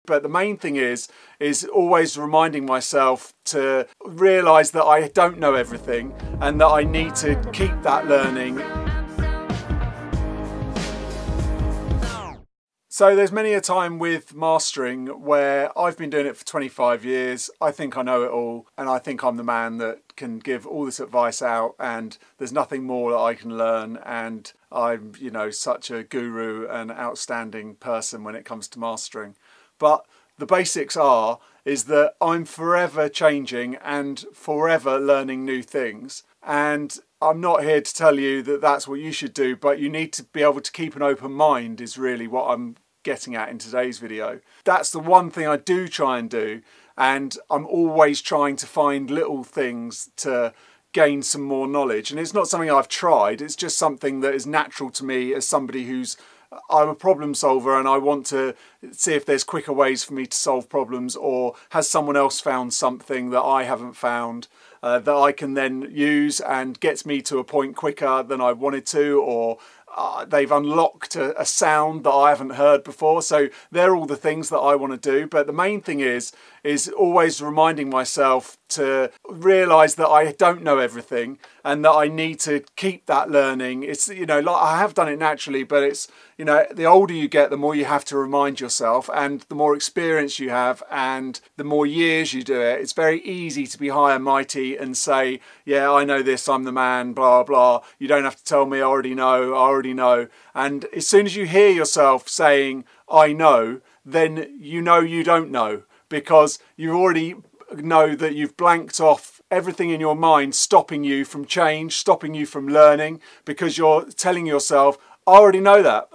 But the main thing is always reminding myself to realise that I don't know everything and that I need to keep that learning. So there's many a time with mastering where I've been doing it for 25 years, I think I know it all, and I think I'm the man that can give all this advice out, and there's nothing more that I can learn, and I'm, you know, such a guru and outstanding person when it comes to mastering. But the basics is that I'm forever changing and forever learning new things. And I'm not here to tell you that that's what you should do, but you need to be able to keep an open mind is really what I'm getting at in today's video. That's the one thing I do try and do, and I'm always trying to find little things to gain some more knowledge. And it's not something I've tried, it's just something that is natural to me as somebody I'm a problem solver, and I want to see if there's quicker ways for me to solve problems, or has someone else found something that I haven't found that I can then use and gets me to a point quicker than I wanted to, or they've unlocked a sound that I haven't heard before. So they're all the things that I want to do. But the main thing is always reminding myself to realise that I don't know everything and that I need to keep that learning. It's, you know, like I have done it naturally, but it's, you know, the older you get, the more you have to remind yourself, and the more experience you have and the more years you do it, it's very easy to be high and mighty and say, yeah, I know this, I'm the man, blah, blah. You don't have to tell me, I already know. And as soon as you hear yourself saying, I know, then you know you don't know, because you already know that you've blanked off everything in your mind, stopping you from change, stopping you from learning, because you're telling yourself, I already know that,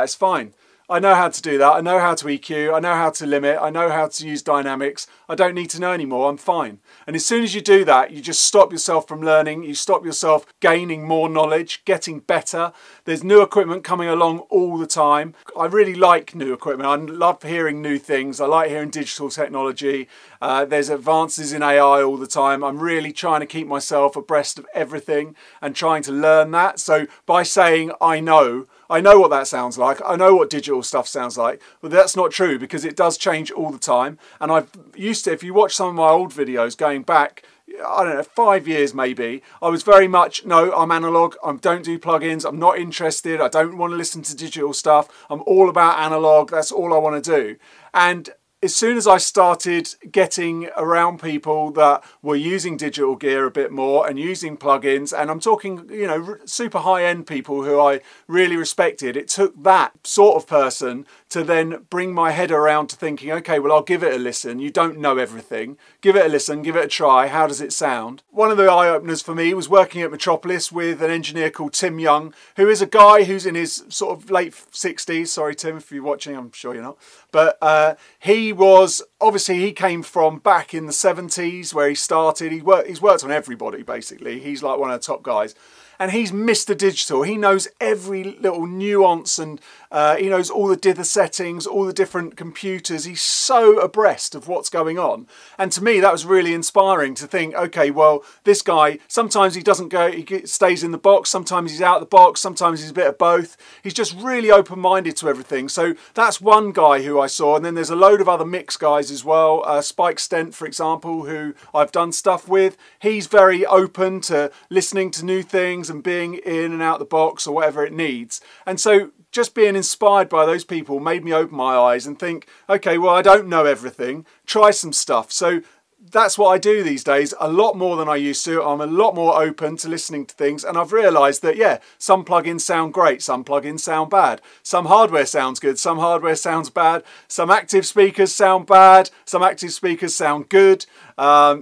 it's fine. I know how to do that, I know how to EQ, I know how to limit, I know how to use dynamics, I don't need to know anymore, I'm fine. And as soon as you do that, you just stop yourself from learning, you stop yourself gaining more knowledge, getting better. There's new equipment coming along all the time. I really like new equipment, I love hearing new things, I like hearing digital technology, there's advances in AI all the time. I'm really trying to keep myself abreast of everything and trying to learn that. So by saying I know what that sounds like, I know what digital stuff sounds like, but that's not true, because it does change all the time. And I've used to, if you watch some of my old videos going back, I don't know, 5 years maybe, I was very much, no, I'm analog, I don't do plugins, I'm not interested, I don't want to listen to digital stuff, I'm all about analog, that's all I want to do. And as soon as I started getting around people that were using digital gear a bit more and using plugins, and I'm talking, you know, super high-end people who I really respected, it took that sort of person to then bring my head around to thinking, okay, well, I'll give it a listen. You don't know everything. Give it a listen, give it a try. How does it sound? One of the eye-openers for me was working at Metropolis with an engineer called Tim Young, who is a guy who's in his sort of late 60s. Sorry, Tim, if you're watching, I'm sure you're not. But he came from back in the 70s where he started. He's worked on everybody, basically. He's like one of the top guys. And he's Mr. Digital. He knows every little nuance, and he knows all the dither settings, all the different computers. He's so abreast of what's going on. And to me, that was really inspiring to think, okay, well, this guy, sometimes he doesn't go, he stays in the box, sometimes he's out of the box, sometimes he's a bit of both. He's just really open-minded to everything. So that's one guy who I saw. And then there's a load of other mix guys as well. Spike Stent, for example, who I've done stuff with. He's very open to listening to new things and being in and out the box or whatever it needs. And so just being inspired by those people made me open my eyes and think, okay, well, I don't know everything, try some stuff. So that's what I do these days, a lot more than I used to. I'm a lot more open to listening to things, and I've realised that, yeah, some plugins sound great, some plugins sound bad. Some hardware sounds good, some hardware sounds bad. Some active speakers sound bad, some active speakers sound good.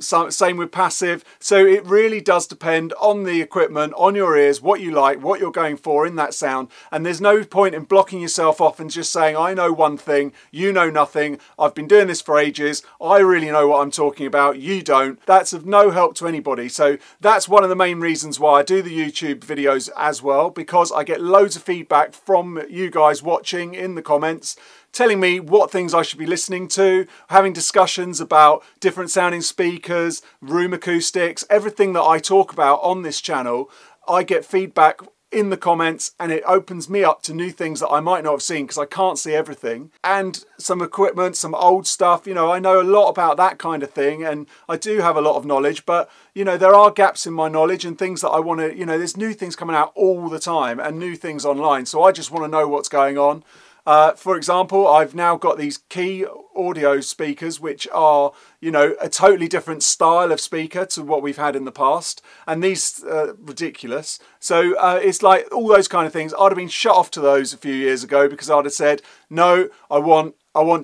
Same with passive. So it really does depend on the equipment, on your ears, what you like, what you're going for in that sound. And there's no point in blocking yourself off and just saying, I know one thing, you know nothing, I've been doing this for ages, I really know what I'm talking about, you don't. That's of no help to anybody. So that's one of the main reasons why I do the YouTube videos as well, because I get loads of feedback from you guys watching in the comments, telling me what things I should be listening to, having discussions about different sounding speakers, room acoustics, everything that I talk about on this channel. I get feedback in the comments, and it opens me up to new things that I might not have seen because I can't see everything. And some equipment, some old stuff, you know, I know a lot about that kind of thing, and I do have a lot of knowledge, but you know, there are gaps in my knowledge and things that I want to, you know, there's new things coming out all the time and new things online, so I just want to know what's going on. For example, I've now got these key audio speakers, which are, you know, a totally different style of speaker to what we've had in the past. And these are ridiculous. So it's like all those kind of things. I'd have been shut off to those a few years ago because I'd have said, no, I want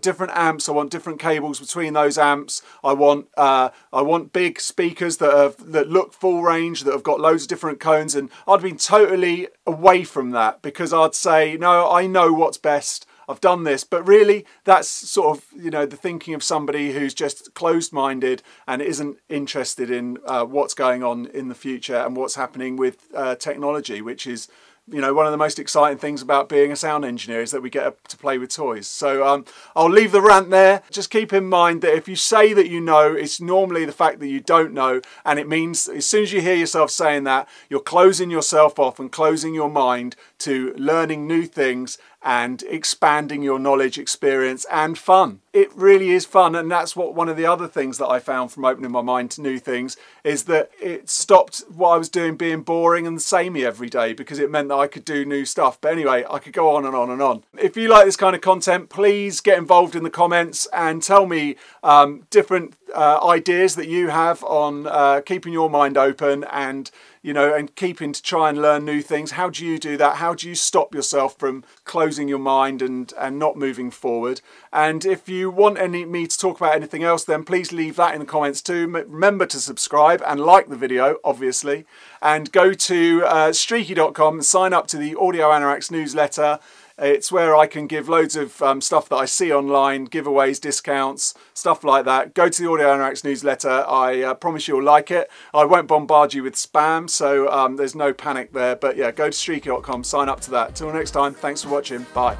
different amps. I want different cables between those amps. I want big speakers that look full range, that have got loads of different cones. And I'd been totally away from that because I'd say, no, I know what's best. I've done this. But really, that's sort of, you know, the thinking of somebody who's just closed-minded and isn't interested in what's going on in the future and what's happening with technology, which is, you know, one of the most exciting things about being a sound engineer is that we get to play with toys. So I'll leave the rant there. Just keep in mind that if you say that you know, it's normally the fact that you don't know, and it means as soon as you hear yourself saying that, you're closing yourself off and closing your mind to learning new things and expanding your knowledge, experience and fun. It really is fun, and that's what one of the other things that I found from opening my mind to new things is that it stopped what I was doing being boring and samey every day, because it meant that I could do new stuff. But anyway, I could go on and on and on. If you like this kind of content, please get involved in the comments and tell me different ideas that you have on keeping your mind open and, you know, and keeping to try and learn new things. How do you do that? How do you stop yourself from closing your mind and not moving forward? And if you want me to talk about anything else, then please leave that in the comments too. Remember to subscribe and like the video, obviously. And go to Streaky.com and sign up to the Audio Anoraks newsletter. It's where I can give loads of stuff that I see online, giveaways, discounts, stuff like that. Go to the Audio Anoraks newsletter. I promise you'll like it. I won't bombard you with spam, so there's no panic there. But yeah, go to Streaky.com, sign up to that. Till next time, thanks for watching. Bye.